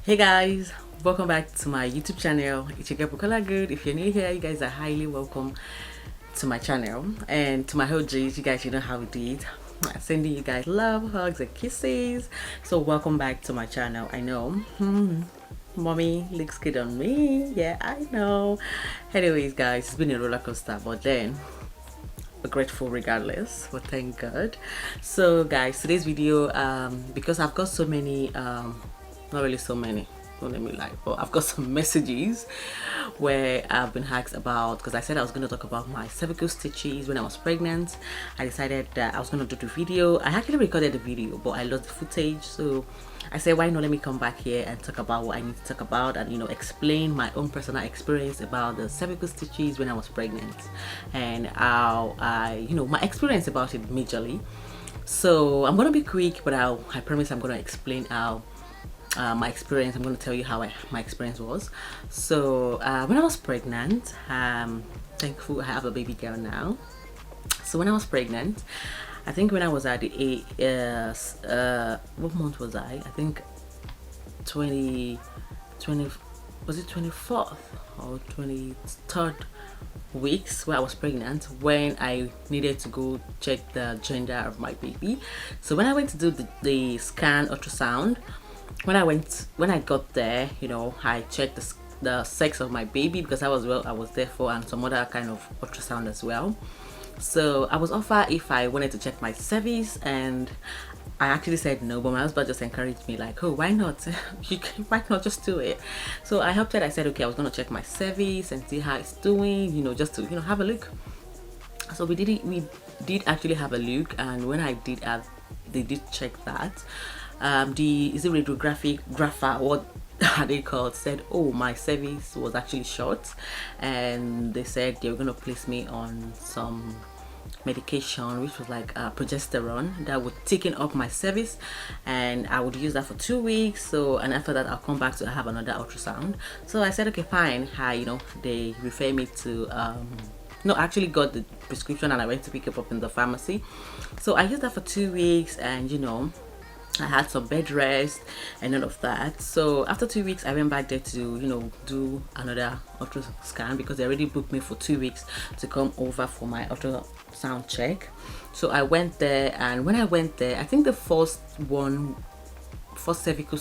Hey guys, welcome back to my YouTube channel. It's your girl Bukola Good. If you're new here, you guys are highly welcome to my channel. And to my OGs, you guys, you know how we do it. I'm sending you guys love, hugs, and kisses. So welcome back to my channel. I know, mommy looks good on me. Yeah, I know. Anyways, guys, it's been a roller coaster, but then we're grateful regardless. But thank God. So, guys, today's video, because I've got so many, not really so many, don't let me lie, but I've got some messages where I've been asked about, because I said I was going to talk about my cervical stitches when I was pregnant. I decided that I was going to do the video. I actually recorded the video, but I lost the footage, so I said, why not let me come back here and talk about what I need to talk about, and explain my own personal experience about the cervical stitches when I was pregnant, and how I my experience about it majorly. So I'm gonna be quick, but I promise I'm gonna explain how my experience. I'm going to tell you how my experience was. So when I was pregnant, thankful I have a baby girl now. So when I was pregnant, I think when I was at the what month was I think 20 was it 24th or 23rd weeks where I was pregnant, when I needed to go check the gender of my baby. So when I went to do the scan ultrasound, when I got there, I checked the sex of my baby, because I was there for, and some other kind of ultrasound as well. So I was offered if I wanted to check my cervix, and I actually said no, but my husband just encouraged me, like, oh, why not? Why not just do it? So I helped it. I said, okay, I was gonna check my cervix and see how it's doing, just to have a look. So we did actually have a look, and when I did they did check that. The radiographic grapher, what are they called, said, oh, my cervix was actually short, and they said they were going to place me on some medication which was like progesterone that would thicken up my cervix, and I would use that for 2 weeks. So, and after that I'll come back to have another ultrasound. So I said, okay, fine. They refer me to no, I actually got the prescription and I went to pick it up in the pharmacy. So I used that for 2 weeks, and I had some bed rest and all of that. So after 2 weeks, I went back there to do another ultrasound scan, because they already booked me for 2 weeks to come over for my ultrasound check. So I went there, and when I went there, I think the first cervical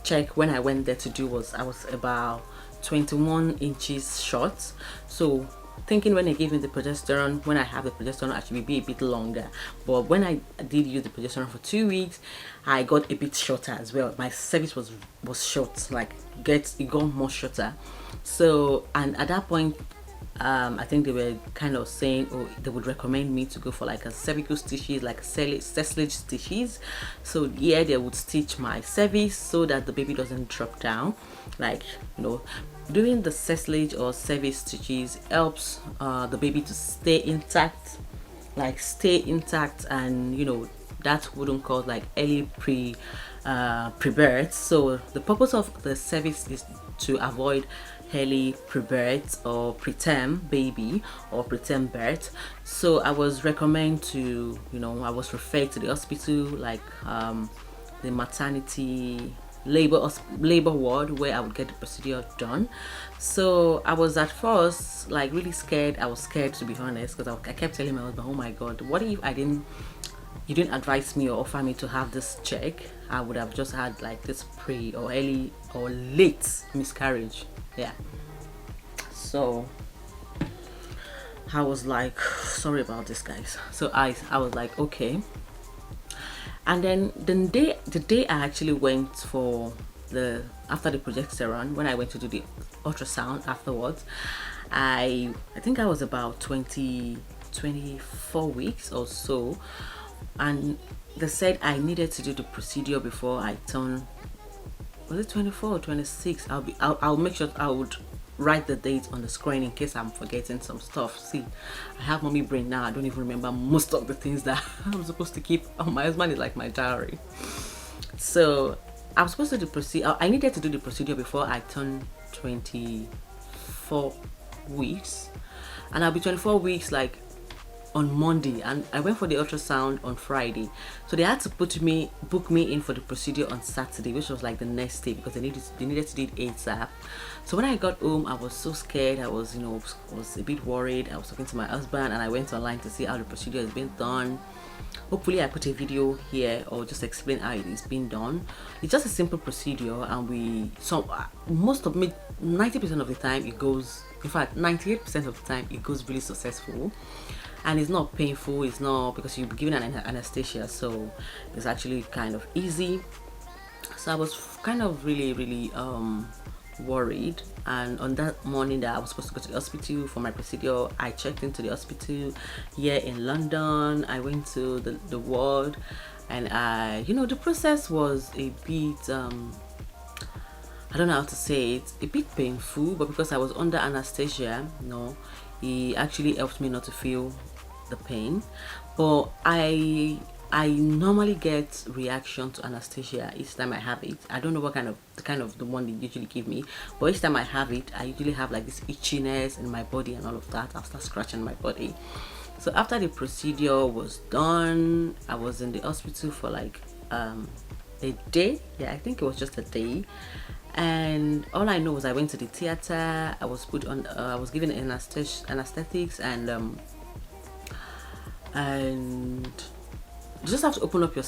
check when I went there to do was, I was about 21 inches short. So thinking when they gave me the progesterone, when I have the progesterone, actually be a bit longer. But when I did use the progesterone for 2 weeks, I got a bit shorter as well. My cervix was short, like it got more shorter. So, and at that point, I think they were kind of saying, oh, they would recommend me to go for like a cervical stitches, like cerclage stitches. So yeah, they would stitch my cervix so that the baby doesn't drop down. Like, doing the cerclage or cervix stitches helps the baby to stay intact, and that wouldn't cause like early pre-birth. So the purpose of the cervix is to avoid early pre-birth or preterm baby or preterm birth. So I was recommended to, I was referred to the hospital, like the maternity labor ward, where I would get the procedure done. So I was at first like really scared. I was scared, to be honest, because I kept telling my husband, oh my God, what if you didn't advise me or offer me to have this check? I would have just had like this pre or early or late miscarriage. Yeah. So I was like, sorry about this, guys. So I was like, okay. And then the day I actually went for after the progesterone, when I went to do the ultrasound afterwards, I think I was about 24 weeks or so, and they said I needed to do the procedure before I turn, was it 24 or 26? I'll make sure I would write the date on the screen in case I'm forgetting some stuff. See, I have mommy brain now. I don't even remember most of the things that I'm supposed to keep. Oh, my husband is like my diary. So I was supposed to do I needed to do the procedure before I turned 24 weeks, and I'll be 24 weeks like on Monday, and I went for the ultrasound on Friday. So they had to book me in for the procedure on Saturday, which was like the next day, because they needed to do it ASAP. So when I got home, I was so scared. I was, was a bit worried. I was talking to my husband, and I went online to see how the procedure is being done. Hopefully I put a video here or just explain how it is being done. It's just a simple procedure, and most of me 90% of the time it goes, in fact 98% of the time it goes really successful, and it's not painful. It's not, because you'll be given an anesthesia, so it's actually kind of easy. So I was kind of really worried, and on that morning that I was supposed to go to the hospital for my procedure, I checked into the hospital here in London. I went to the ward, and the process was a bit I don't know how to say it, a bit painful, but because I was under anesthesia, it actually helped me not to feel the pain. But I normally get reaction to anesthesia each time I have it. I don't know what kind of the one they usually give me, but each time I have it, I usually have like this itchiness in my body and all of that. I'll start scratching my body. So after the procedure was done, I was in the hospital for like a day. Yeah, I think it was just a day. And all I know was I went to the theater. I was put on. I was given anesthetics, and you just have to open up your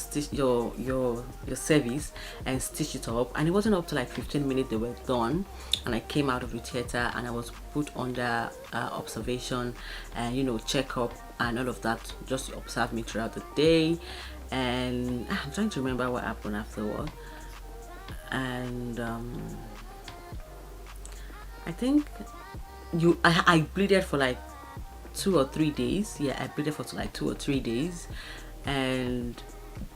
cervix and stitch it up. And it wasn't up to like 15 minutes they were done, and I came out of the theater, and I was put under observation and check up and all of that, just to observe me throughout the day. And I'm trying to remember what happened afterward. And I think I bleeded for like 2 or 3 days. Yeah, I bleeded for like 2 or 3 days, and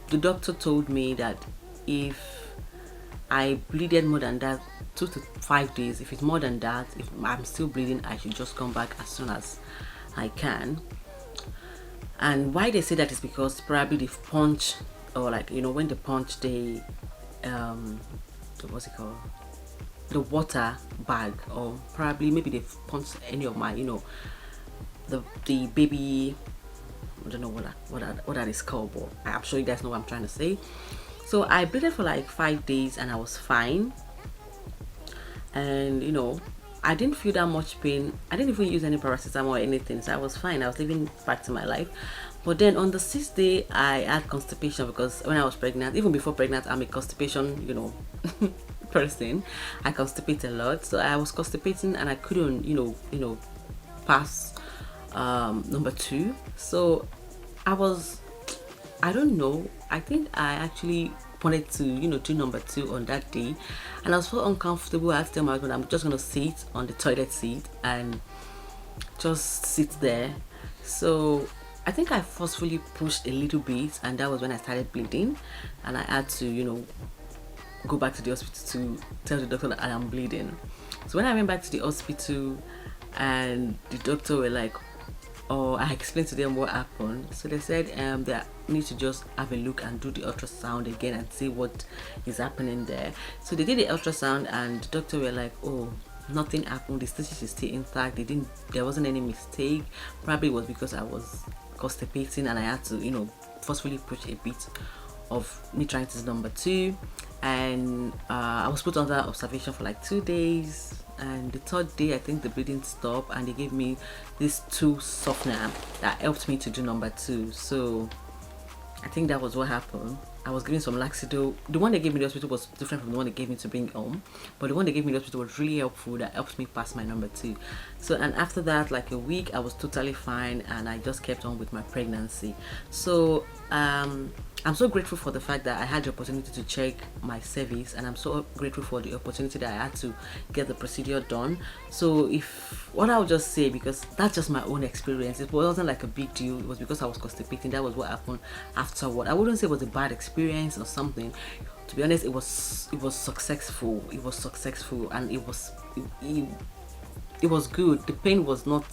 the doctor told me that if I bleeded more than that, 2 to 5 days, if it's more than that, if I'm still bleeding, I should just come back as soon as I can. And why they say that is because probably the punch, or like when they punch, they what's it called, the water bag, or probably maybe they've punched any of my the baby, I don't know what that is called, but I'm sure you guys know what I'm trying to say. So I bleeded for like 5 days, and I was fine, and I didn't feel that much pain. I didn't even use any paracetamol or anything, so I was fine. I was living back to my life. But then on the 6th day, I had constipation, because when I was pregnant, even before pregnant, I'm a constipation, person. I constipate a lot, so I was constipating, and I couldn't, pass number 2. So I don't know. I think I actually wanted to, do number 2 on that day, and I was so uncomfortable. I had to tell my husband I'm just gonna sit on the toilet seat and just sit there. So I think I forcefully pushed a little bit, and that was when I started bleeding, and I had to, go back to the hospital to tell the doctor that I am bleeding. So when I went back to the hospital, and the doctor were like, I explained to them what happened. So they said they need to just have a look and do the ultrasound again and see what is happening there. So they did the ultrasound, and the doctor were like, nothing happened, the stitches is still intact, there wasn't any mistake. Probably it was because I was constipating, and I had to forcefully push a bit of me trying to do number 2. And I was put under observation for like 2 days, and the 3rd day I think the bleeding stopped, and they gave me this 2 softener that helped me to do number 2. So I think that was what happened. I was given some laxative. The one they gave me in the hospital was different from the one they gave me to bring home, but the one they gave me in the hospital was really helpful. That helped me pass my number 2. So, and after that, like a week, I was totally fine, and I just kept on with my pregnancy. So I'm so grateful for the fact that I had the opportunity to check my cervix, and I'm so grateful for the opportunity that I had to get the procedure done. So what I would just say, because that's just my own experience, it wasn't like a big deal. It was because I was constipating. That was what happened afterward. I wouldn't say it was a bad experience or something. To be honest, it was successful. It was successful, and it was good. The pain was not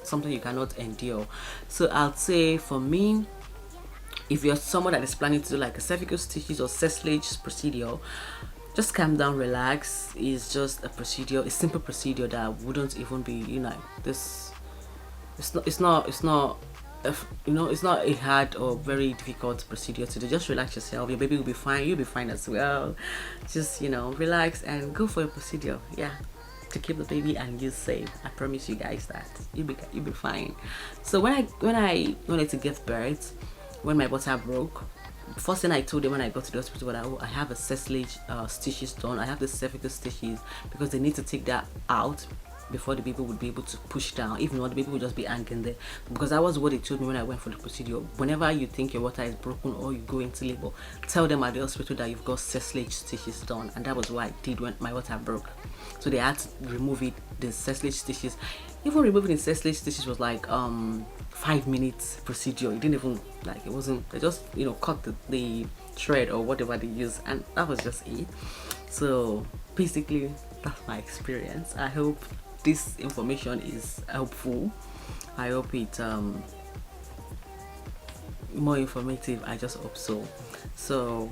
something you cannot endure. So I'd say for me, if you're someone that is planning to do like a cervical stitches or cerclage procedure, just calm down, relax. It's just a procedure, a simple procedure that wouldn't even be this. It's not it's not a hard or very difficult procedure to do. Just relax yourself, your baby will be fine, you'll be fine as well. Just relax and go for a procedure, yeah, to keep the baby and you safe. I promise you guys that you'll be fine. So when I wanted to give birth, when my water broke, first thing I told them when I got to the hospital was I have a cerclage stitches done. I have the cervical stitches because they need to take that out before the baby would be able to push down. If not, the baby would just be hanging there, because that was what they told me when I went for the procedure. Whenever you think your water is broken or you go into labor, tell them at the hospital that you've got cerclage stitches done. And that was what I did when my water broke. So they had to remove it, the cerclage stitches. Even removing the cerclage stitches was like 5 minutes procedure. It didn't even, like, it wasn't, they just cut the thread or whatever they use, and that was just it. So basically that's my experience. I hope this information is helpful. I hope it more informative. I just hope so. So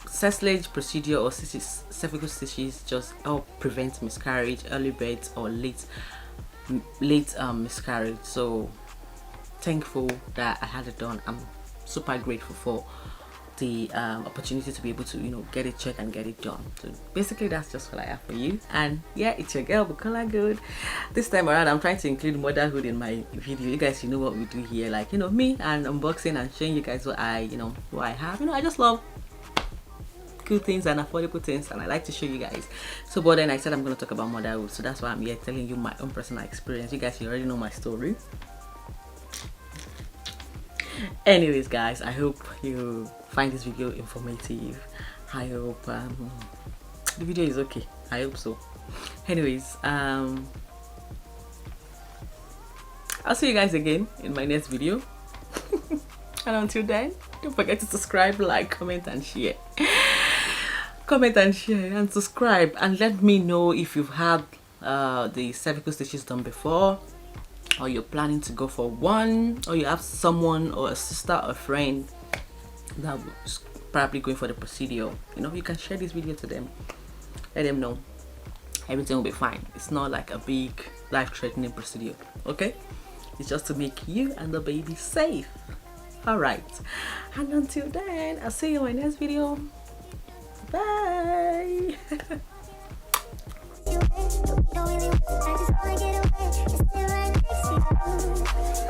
cerclage procedure or cervical stitches just help prevent miscarriage, early birth, or late miscarriage. So thankful that I had it done. I'm super grateful for the opportunity to be able to get it checked and get it done. So basically that's just what I have for you. And yeah, it's your girl Bukola Good. This time around I'm trying to include motherhood in my video. You guys, you know what we do here, like me and unboxing and showing you guys what I have. I just love good things and affordable things, and I like to show you guys. So but then I said I'm going to talk about motherhood, so that's why I'm here telling you my own personal experience. You guys, you already know my story. Anyways guys, I hope you find this video informative. I hope the video is okay. I hope so. Anyways, I'll see you guys again in my next video. And until then, don't forget to subscribe, like, comment and share. Comment and share and subscribe, and let me know if you've had the cervical stitches done before, or you're planning to go for one, or you have someone or a sister or a friend that was probably going for the procedure. You can share this video to them. Let them know everything will be fine. It's not like a big life-threatening procedure, okay? It's just to make you and the baby safe. Alright, and until then, I'll see you in my next video. Bye.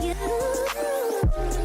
You